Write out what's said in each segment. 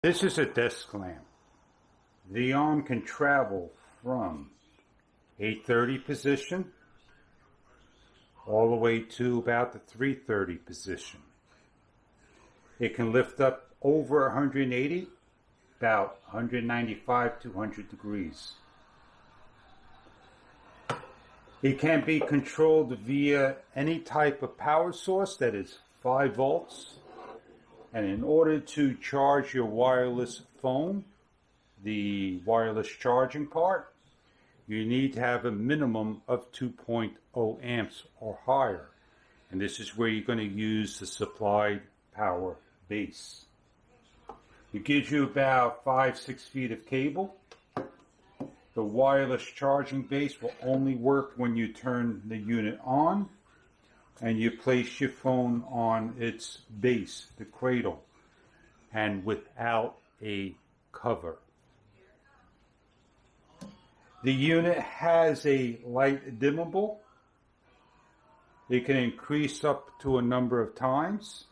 This is a desk lamp. The arm can travel from a 30 position all the way to about the 330 position. It can lift up over 180, about 195 to 200 degrees. It can be controlled via any type of power source that is 5 volts. And in order to charge your wireless phone, the wireless charging part, you need to have a minimum of 2.0 amps or higher. And this is where you're going to use the supplied power base. It gives you about 5-6 feet of cable. The wireless charging base will only work when you turn the unit on and you place your phone on its base, the cradle, and without a cover. The unit has a light dimmable. It can increase up to a number of times.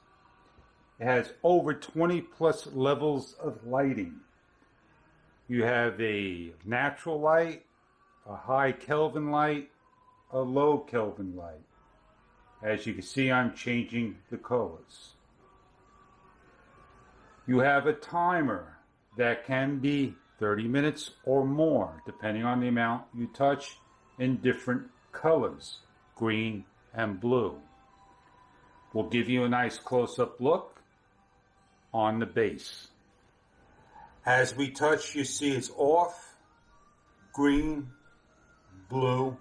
It has over 20 plus levels of lighting. You have a natural light, a high Kelvin light, a low Kelvin light. As you can see, I'm changing the colors. You have a timer that can be 30 minutes or more, depending on the amount you touch, in different colors, green and blue. We'll give you a nice close-up look on the base. As we touch, you see it's off, green, blue.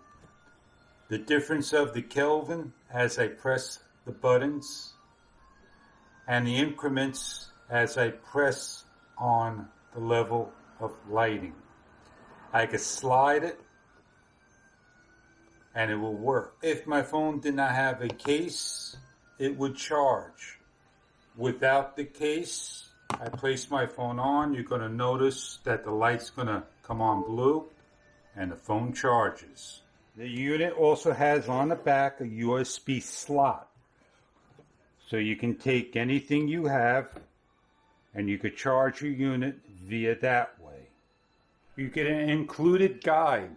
The difference of the Kelvin as I press the buttons, and the increments as I press on the level of lighting. I could slide it and it will work. If my phone did not have a case, it would charge. Without the case, I place my phone on, you're going to notice that the light's going to come on blue and the phone charges. The unit also has on the back a USB slot. So you can take anything you have and you could charge your unit via that way. You get an included guide.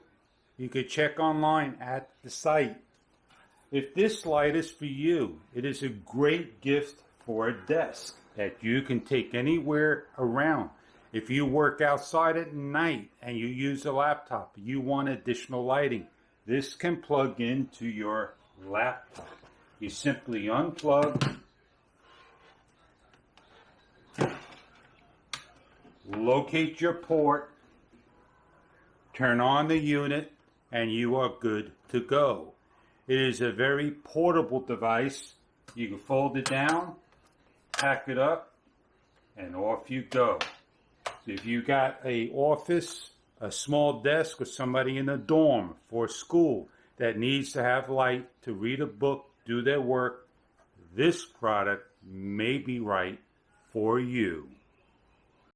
You could check online at the site. If this light is for you, it is a great gift for a desk that you can take anywhere around. If you work outside at night and you use a laptop, you want additional lighting, this can plug into your laptop. You simply unplug, locate your port, turn on the unit, and you are good to go. It is a very portable device. You can fold it down, pack it up, and off you go. So if you got an office, a small desk, or somebody in a dorm for school that needs to have light to read a book, do their work, this product may be right for you.